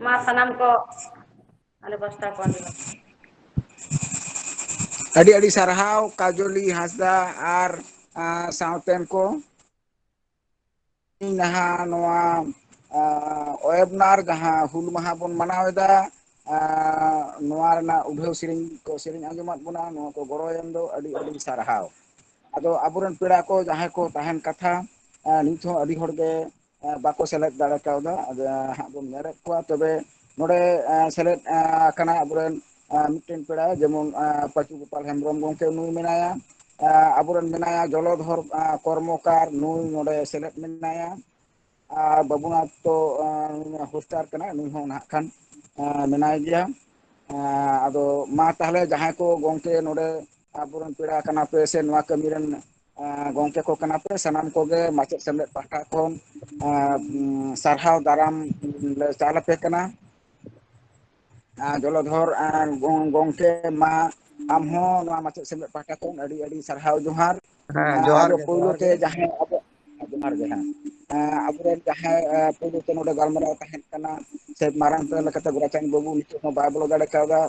ᱢᱟ ᱥᱟᱱᱟᱢ ᱠᱚ ᱟᱞᱮ ᱯᱟᱥᱴᱟ ᱠᱷᱚᱱ ᱟᱹᱰᱤ ᱟᱹᱰᱤ ᱥᱟᱨᱦᱟᱣ ᱠᱟᱡᱚᱞᱤ ᱦᱟᱸᱥᱫᱟ ᱟᱨ ᱥᱟᱶᱛᱮᱱ ᱠᱚ ᱡᱟᱦᱟᱸ ᱱᱚᱣᱟ ᱚᱭᱮᱵᱱᱟᱨ ᱡᱟᱦᱟᱸ ᱦᱩᱞ ᱢᱟᱦᱟ ᱵᱚᱱ ᱢᱟᱱᱟᱣ ᱮᱫᱟ ᱱᱚᱣᱟ ᱨᱮᱱᱟᱜ ᱩᱰᱷᱟᱹᱣ ᱥᱮᱨᱮᱧ ᱠᱚ ᱥᱮᱨᱮᱧ ᱟᱸᱡᱚᱢᱟᱫ ᱵᱚᱱᱟ ᱱᱚᱣᱟ ᱠᱚ ᱜᱚᱲᱚ ᱮᱢ ᱫᱚ ᱟᱹᱰᱤ ᱟᱹᱰᱤ ᱥᱟᱨᱦᱟᱣ ᱟᱫᱚ ᱟᱵᱚᱨᱮᱱ ᱯᱮᱲᱟ ᱠᱚ ᱡᱟᱦᱟᱸᱭ ᱠᱚ ᱛᱟᱦᱮᱱ ᱠᱟᱛᱷᱟ ᱱᱤᱛ ᱦᱚᱸ ᱟᱹᱰᱤ ᱦᱚᱲᱜᱮ ᱵᱟᱠᱚ ᱥᱮᱞᱮᱫ ᱫᱟᱲᱮ ᱠᱟᱣᱫᱟ ᱟᱫᱚ ᱦᱟᱸᱜ ᱵᱚᱱ ᱧᱮᱞᱮᱫ ᱠᱚᱣᱟ ᱛᱚᱵᱮ ᱱᱚᱰᱮ ᱥᱮᱞᱮᱫ ᱟᱠᱟᱱᱟ ᱟᱵᱚᱨᱮᱱ ᱢᱤᱫᱴᱮᱱ ᱯᱮᱲᱟ ᱡᱮᱢᱚᱱ ᱯᱟᱹᱪᱩ ᱜᱳᱯᱟᱞ ᱦᱮᱢᱵᱨᱚᱢ ᱜᱚᱢᱠᱮ ᱱᱩᱭ ᱢᱮᱱᱟᱭᱟ ᱟᱵᱚᱨᱮᱱ ᱢᱮᱱᱟᱭᱟ ᱡᱚᱞᱚᱫᱷᱚᱨ ᱠᱚᱨᱢᱚᱠᱟᱨ ᱱᱩᱭ ᱱᱚᱰᱮ ᱥᱮᱞᱮᱫ ᱢᱮᱱᱟᱭᱟ ᱟᱨ ᱵᱟᱵᱩᱱᱟᱛᱷ ᱛᱚ ᱦᱳᱥᱴᱟᱨ ᱠᱟᱱᱟᱭ ᱱᱩᱭ ᱦᱚᱸ ᱱᱟᱦᱟᱜ ᱠᱷᱟᱱ ᱢᱮᱱᱟᱭ ᱜᱮᱭᱟ ᱟᱫᱚ ᱢᱟ ᱛᱟᱦᱚᱞᱮ ᱡᱟᱦᱟᱸᱭ ᱠᱚ ᱜᱚᱝᱠᱮ ᱱᱚᱰᱮ ᱟᱵᱚᱨᱮᱱ ᱯᱮᱲᱟ ᱠᱟᱱᱟ ᱯᱮ ᱥᱮ ᱱᱚᱣᱟ ᱠᱟᱹᱢᱤ ᱨᱮᱱ ᱜᱚᱝᱠᱮ ᱠᱚ ᱠᱟᱱᱟ ᱯᱮ ᱥᱟᱱᱟᱢ ᱠᱚᱜᱮ ᱢᱟᱪᱮᱫ ᱥᱮᱢᱞᱮᱫ ᱯᱟᱦᱴᱟ ᱠᱷᱚᱱ ᱥᱟᱨᱦᱟᱣ ᱫᱟᱨᱟᱢ ᱞᱮ ᱪᱟᱞ ᱟᱯᱮ ᱠᱟᱱᱟ ᱡᱚᱞᱚᱫᱷᱚᱨ ᱜᱚᱝᱠᱮ ᱢᱟ ᱟᱢᱦᱚᱸ ᱱᱚᱣᱟ ᱢᱟᱪᱮᱫ ᱥᱮᱢᱞᱮᱫ ᱯᱟᱦᱴᱟ ᱠᱷᱚᱱ ᱟᱹᱰᱤ ᱟᱹᱰᱤ ᱥᱟᱨᱦᱟᱣ ᱡᱚᱦᱟᱨ ᱦᱮᱸ ᱡᱚᱦᱟᱨ ᱟᱫᱚ ᱜᱮ ᱯᱳᱭᱞᱳ ᱡᱚᱦᱟᱨ ᱛᱮ ᱜᱮ ᱡᱟᱦᱟᱸᱭ ᱟᱵᱚ ᱡᱚᱦᱟᱨ ᱜᱮ ᱦᱮᱸ ᱟᱵᱚᱨᱮᱱ ᱡᱟᱦᱟᱸᱭ ᱯᱳᱭᱞᱳ ᱛᱮ ᱱᱚᱰᱮ ᱜᱟᱞᱢᱟᱨᱟᱣ ᱛᱟᱦᱮᱸ ᱠᱟᱱᱟ ᱥᱮ ᱢᱟᱨᱟᱝ ᱯᱮᱲᱟ ᱞᱮᱠᱟᱛᱮ ᱜᱳᱨᱟᱪᱟᱸᱫᱽ ᱵᱟᱹᱵᱩ ᱱᱤᱛᱚᱜ ᱦᱚᱸ ᱵᱟᱭ ᱵᱚᱞᱚ ᱫᱟᱲᱮ ᱠᱟᱣᱫᱟ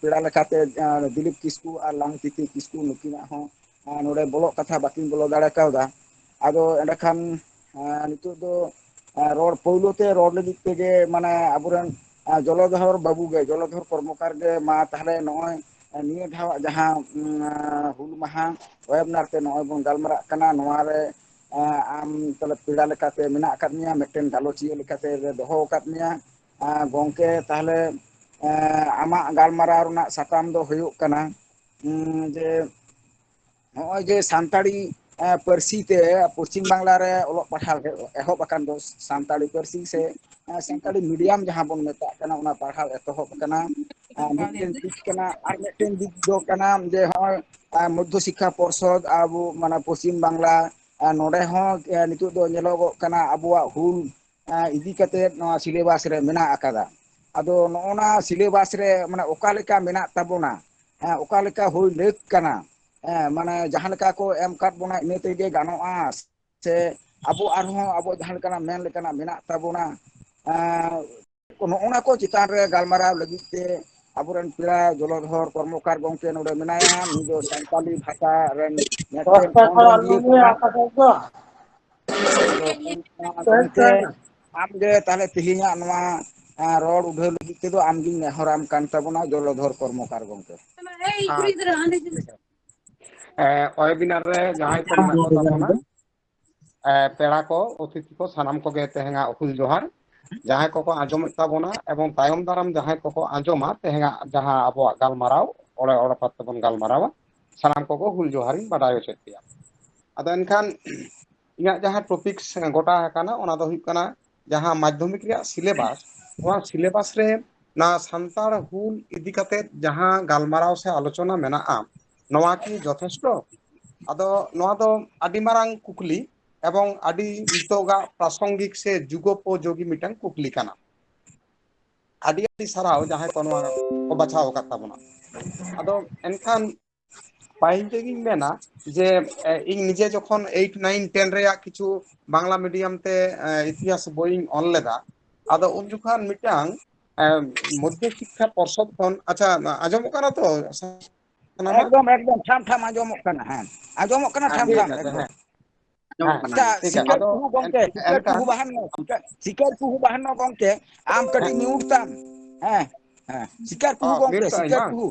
ᱯᱮᱲᱟ ᱞᱮᱠᱟᱛᱮ ᱫᱤᱞᱤᱯ ᱠᱤᱥᱠᱩ ᱟᱨ ᱞᱟᱝᱛᱤᱛᱤ ᱠᱤᱥᱠᱩ ᱱᱩᱠᱤᱱᱟᱜ ᱦᱚᱸ ᱱᱚᱰᱮ ᱵᱚᱞᱚᱜ ᱠᱟᱛᱷᱟ ᱵᱟᱹᱠᱤᱱ ᱵᱚᱞᱚ ᱫᱟᱲᱮ ᱠᱟᱣᱫᱟ ᱟᱫᱚ ᱮᱸᱰᱮᱠᱷᱟᱱ ᱱᱤᱛᱚᱜ ᱫᱚ ᱨᱚᱲ ᱯᱳᱭᱞᱳ te ᱨᱚᱲ ᱞᱟᱹᱜᱤᱫ ᱛᱮᱜᱮ ᱢᱟᱱᱮ ᱟᱵᱚᱨᱮᱱ ᱡᱚᱞᱚᱫᱷᱚᱨ ᱵᱟᱹᱵᱩ ᱜᱮ ᱡᱚᱞᱚᱫᱷᱚᱨ ᱠᱚᱨᱢᱚᱠᱟᱨ ᱜᱮ ᱢᱟ ᱛᱟᱦᱚᱞᱮ ᱱᱚᱜᱼᱚᱭ ᱱᱤᱭᱟᱹ ᱫᱷᱟᱣᱟᱜ ᱡᱟᱦᱟᱸ ᱦᱩᱞ ᱢᱟᱦᱟ ᱚᱭᱮᱵᱱᱟᱨ ᱛᱮ ᱱᱚᱜᱼᱚᱭ ᱵᱚᱱ ᱜᱟᱞᱢᱟᱨᱟᱜ ᱠᱟᱱᱟ ᱱᱚᱣᱟ ᱨᱮ ᱟᱢ ᱛᱟᱦᱚᱞᱮ ᱯᱮᱲᱟ ᱞᱮᱠᱟᱛᱮ ᱢᱮᱱᱟᱜ ᱟᱠᱟᱫ ᱢᱮᱭᱟ ᱢᱤᱫᱴᱮᱱ ᱜᱟᱞᱚᱪᱤᱭᱟᱹ ᱞᱮᱠᱟᱛᱮ ᱫᱚᱦᱚ ᱟᱠᱟᱫ ᱢᱮᱭᱟ ᱜᱚᱝᱠᱮ ᱛᱟᱦᱚᱞᱮ ᱟᱢᱟᱜ ᱜᱟᱞᱢᱟᱨᱟᱣ ᱨᱮᱱᱟᱜ ᱥᱟᱛᱟᱢ ᱫᱚ ᱦᱩᱭᱩᱜ ᱠᱟᱱᱟ ᱡᱮ ᱱᱚᱜᱼᱚᱭ ᱡᱮ ᱥᱟᱱᱛᱟᱲᱤ ᱯᱟᱹᱨᱥᱤ te ᱯᱚᱥᱪᱤᱢ ᱵᱟᱝᱞᱟ ᱨᱮ ᱚᱞᱚᱜ ᱯᱟᱲᱦᱟᱣ ᱮᱦᱚᱵ ᱟᱠᱟᱱ ᱫᱚ ᱥᱟᱱᱛᱟᱲᱤ ᱯᱟᱹᱨᱥᱤ ᱥᱮ ᱥᱟᱱᱛᱟᱲᱤ ᱢᱤᱰᱤᱭᱟᱢ ᱡᱟᱦᱟᱸ ᱵᱚᱱ ᱢᱮᱛᱟᱜ ᱠᱟᱱᱟ ᱚᱱᱟ ᱯᱟᱲᱦᱟᱣ ᱮᱛᱚᱦᱚᱵ ᱟᱠᱟᱱᱟ ᱢᱤᱫᱴᱮᱱ ᱫᱤᱠ ᱠᱟᱱᱟ ᱟᱨ ᱢᱤᱫᱴᱮᱱ ᱫᱤᱠ ᱫᱚ ᱠᱟᱱᱟ ᱡᱮ ᱱᱚᱜᱼᱚᱭ ᱢᱚᱫᱽᱫᱷᱚ ᱥᱤᱠᱠᱷᱟ ᱯᱚᱨᱥᱚᱫ ᱟᱵᱚ ᱢᱟᱱᱮ ᱯᱚᱥᱪᱤᱢ ᱵᱟᱝᱞᱟ ᱱᱚᱰᱮ ᱦᱚᱸ ᱱᱤᱛᱚᱜ ᱫᱚ ᱧᱮᱞᱚᱜᱚᱜ ᱠᱟᱱᱟ ᱟᱵᱚᱣᱟᱜ ᱦᱩᱞ ᱤᱫᱤ ᱠᱟᱛᱮᱫ ᱱᱚᱣᱟ ᱥᱤᱞᱮᱵᱟᱥ ᱨᱮ ᱢᱮᱱᱟᱜ ᱟᱠᱟᱫᱟ ᱟᱫᱚ ᱱᱚᱜᱼᱚ ᱱᱟ ᱥᱤᱞᱮᱵᱟᱥ ᱨᱮ ᱢᱟᱱᱮ ᱚᱠᱟ ᱞᱮᱠᱟ ᱢᱮᱱᱟᱜ ᱛᱟᱵᱚᱱᱟ ᱚᱠᱟ ᱞᱮᱠᱟ ᱦᱩᱭ ᱞᱟᱹᱠ ᱠᱟᱱᱟ ᱢᱟᱱᱮ ᱡᱟᱦᱟᱸ ᱞᱮᱠᱟ ᱠᱚ ᱮᱢ ᱟᱠᱟᱫ ᱵᱚᱱᱟ ᱤᱱᱟᱹ ᱛᱮᱜᱮ ᱜᱟᱱᱚᱜᱼᱟ ᱥᱮ ᱟᱵᱚ ᱟᱨᱦᱚᱸ ᱟᱵᱚ ᱡᱟᱦᱟᱸ ᱞᱮᱠᱟᱱᱟᱜ ᱢᱮᱱ ᱞᱮᱠᱟᱱᱟᱜ ᱢᱮᱱᱟᱜ ᱛᱟᱵᱚᱱᱟ ᱱᱚᱜᱼᱱᱟ ᱠᱚ ᱪᱮᱛᱟᱱ ᱨᱮ ᱜᱟᱞᱢᱟᱨᱟᱣ ᱞᱟᱹᱜᱤᱫ te ᱟᱵᱚᱨᱮᱱ ᱯᱮᱲᱟ ᱡᱚᱞᱚᱫᱷᱚᱨ ᱠᱚᱨᱢᱚᱠᱟᱨ ᱜᱚᱝᱠᱮ ᱱᱚᱰᱮ ᱢᱮᱱᱟᱭᱟ ᱱᱩᱭ ᱫᱚ ᱥᱟᱱᱛᱟᱞᱤ ᱵᱷᱟᱥᱟ ᱨᱮᱱ ᱢᱤᱫᱴᱮᱱ ᱠᱷᱚᱸᱫᱽ ᱨᱚᱸᱫᱤᱭᱟᱹ ᱠᱟᱱᱟᱭ ᱟᱫᱚ ᱜᱚᱝᱠᱮ ᱟᱢᱜᱮ ᱛᱟᱦᱚᱞᱮ ᱛᱮᱦᱮᱧᱟᱜ ᱱᱚᱣᱟ ᱨᱚᱲ ᱩᱰᱷᱟᱹᱣ ᱞᱟᱹᱜᱤᱫ ᱛᱮᱫᱚ ᱟᱢᱜᱤᱧ ᱱᱮᱦᱚᱨᱟᱢ ᱠᱟᱱ ᱛᱟᱵᱚᱱᱟ ᱡᱚᱞᱚᱫᱷᱚᱨ ᱠᱚᱨᱢᱚᱠᱟᱨ ᱜᱚᱝᱠᱮ ᱚᱭᱮᱵᱤᱱᱟᱨ ᱨᱮ ᱡᱟᱦᱟᱸᱭ ᱠᱚ ᱢᱮᱱᱟᱜ ᱠᱚ ᱛᱟᱵᱚᱱᱟ ᱯᱮᱲᱟ ᱠᱚ ᱚᱛᱤᱛᱷᱤ ᱠᱚ ᱥᱟᱱᱟᱢ ᱠᱚᱜᱮ ᱛᱮᱦᱮᱧᱟᱜ ᱦᱩᱞ ᱡᱚᱦᱟᱨ ᱡᱟᱦᱟᱸᱭ ᱠᱚᱠᱚ ᱟᱸᱡᱚᱢᱮᱫ ᱛᱟᱵᱚᱱᱟ ᱮᱵᱚᱝ ᱛᱟᱭᱚᱢ ᱫᱟᱨᱟᱢ ᱡᱟᱦᱟᱸᱭ ᱠᱚᱠᱚ ᱟᱸᱡᱚᱢᱟ ᱛᱮᱦᱮᱧᱟᱜ ᱡᱟᱦᱟᱸ ᱟᱵᱚᱣᱟᱜ ᱜᱟᱞᱢᱟᱨᱟᱣ ᱚᱲᱮ ᱚᱲᱯᱟᱛ ᱛᱮᱵᱚᱱ ᱜᱟᱞᱢᱟᱨᱟᱣᱟ ᱥᱟᱱᱟᱢ ᱠᱚᱠᱚ ᱦᱩᱞ ᱡᱚᱦᱟᱨᱤᱧ ᱵᱟᱰᱟᱭ ᱦᱚᱪᱚᱭᱮᱫ ᱯᱮᱭᱟ ᱟᱫᱚ ᱮᱱᱠᱷᱟᱱ ᱤᱧᱟᱹᱜ ᱡᱟᱦᱟᱸ ᱴᱚᱯᱤᱠᱥ ᱜᱚᱴᱟ ᱟᱠᱟᱱᱟ ᱚᱱᱟ ᱫᱚ ᱦᱩᱭᱩᱜ ᱠᱟᱱᱟ ᱡᱟᱦᱟᱸ ᱢᱟᱫᱽᱫᱷᱚᱢᱤᱠ ᱨᱮᱭᱟᱜ ᱥᱤᱞᱮᱵᱟᱥ ᱱᱚᱣᱟ ᱥᱤᱞᱮᱵᱟᱥ ᱨᱮ ᱱᱚᱣᱟ ᱥᱟᱱᱛᱟᱲ ᱦᱩᱞ ᱤᱫᱤ ᱠᱟᱛᱮᱫ ᱡᱟᱦᱟᱸ ᱜᱟᱞᱢᱟᱨᱟᱣ ᱥᱮ ᱟᱞᱳᱪᱚᱱᱟ ᱢᱮᱱᱟᱜᱼᱟ ᱱᱚᱣᱟ ᱠᱤ ᱡᱚᱛᱷᱮᱥᱴᱚ ᱟᱫᱚ ᱱᱚᱣᱟ ᱫᱚ ᱟᱹᱰᱤ ᱢᱟᱨᱟᱝ ᱠᱩᱠᱞᱤ ᱮᱵᱚᱝ ᱟᱹᱰᱤ ᱱᱤᱛᱚᱜᱟᱜ ᱯᱨᱟᱥᱚᱝᱜᱤᱠ ᱥᱮ ᱡᱩᱜᱳᱯᱚᱡᱳᱜী ᱢᱤᱫᱴᱟᱝ ᱠᱩᱠᱞᱤ ᱠᱟᱱᱟ ᱟᱹᱰᱤ ᱟᱹᱰᱤ ᱥᱟᱨᱦᱟᱣ ᱡᱟᱦᱟᱸᱭ ᱠᱚ ᱱᱚᱣᱟ ᱠᱚ ᱵᱟᱪᱷᱟᱣ ᱟᱠᱟᱫ ᱛᱟᱵᱚᱱᱟ᱾ ᱟᱫᱚ ᱮᱱᱠᱷᱟᱱ ᱯᱟᱹᱦᱤᱞ ᱨᱮᱜᱤᱧ ᱢᱮᱱᱟ ᱡᱮ ᱤᱧ ᱱᱤᱡᱮ ᱡᱚᱠᱷᱚᱱ 8, 9, 10 ᱨᱮᱭᱟᱜ ᱠᱤᱪᱷᱩ ᱵᱟᱝᱞᱟ ᱢᱤᱰᱤᱭᱟᱢ ᱛᱮ ᱤᱛᱤᱦᱟᱥ ᱵᱳᱭᱤᱧ ᱚᱞ ᱞᱮᱫᱟ, ᱟᱫᱚ ᱩᱱ ᱡᱚᱠᱷᱚᱱ ᱢᱤᱫᱴᱟᱝ ᱢᱚᱫᱽᱫᱷᱚ ᱥᱤᱠᱠᱷᱟ ᱯᱚᱨᱥᱚᱫ ᱠᱷᱚᱱ, ᱟᱪᱪᱷᱟ ᱟᱸᱡᱚᱢᱚᱜ ᱠᱟᱱᱟ ᱛᱚ ᱥᱟᱱᱟᱢᱟᱜ? ᱮᱠᱫᱚᱢ ᱮᱠᱫᱚᱢ ᱴᱷᱟᱢ ᱴᱷᱟᱢ ᱟᱸᱡᱚᱢᱚᱜ ᱠᱟᱱᱟ, ᱦᱮᱸ ᱟᱸᱡᱚᱢᱚᱜ ᱠᱟᱱᱟ ᱴᱷᱟᱢ ᱴᱷᱤᱠ ᱴᱷᱟᱢ ᱟᱪᱷᱮ, ᱮᱠᱫᱚᱢ᱾ ᱦᱮᱸ ᱦᱮᱸ ᱟᱪᱪᱷᱟ ᱴᱷᱤᱠ ᱜᱮᱭᱟ, ᱥᱤᱠᱟᱹᱨ ᱟᱫᱚ ᱠᱩᱦᱩ ᱜᱚᱝᱠᱮ, ᱥᱤᱠᱟᱹᱨ ᱮᱱᱠᱷᱟᱱ ᱠᱩᱦᱩ ᱵᱟᱦᱟᱱ ᱢᱮ, ᱥᱤᱠᱟᱹᱨ ᱠᱩᱦᱩ ᱵᱟᱦᱟᱱ ᱢᱮ ᱜᱚᱝᱠᱮ, ᱟᱢ ᱠᱟᱹᱴᱤᱡ ᱢᱤᱭᱩᱴ ᱛᱟᱢ, ᱦᱮᱸ ᱦᱮᱸ ᱥᱤᱠᱟᱨ ᱠᱩᱦᱩ ᱢᱤᱭᱩᱴ ᱜᱚᱝᱠᱮ, ᱠᱟᱜ ᱟᱹᱧ ᱥᱤᱠᱟᱨ ᱵᱟᱝ? ᱠᱩᱦᱩ,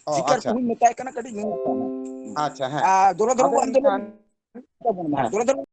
ᱚ ᱥᱤᱠᱟᱨ ᱟᱪᱪᱷᱟ ᱠᱩᱦᱩᱧ ᱢᱮᱛᱟᱭ ᱠᱟᱱᱟ ᱠᱟᱹᱴᱤᱡ ᱢᱤᱭᱩᱴ ᱛᱟᱢ, ᱟᱪᱪᱷᱟ, ᱦᱮᱸ ᱫᱷᱚᱨᱚ ᱫᱷᱚᱨᱚ ᱟᱫᱚ ᱟᱢ ᱫᱚ ᱮᱱᱠᱷᱟᱱ ᱫᱷᱚᱨᱚ ᱫᱷᱚᱨᱚ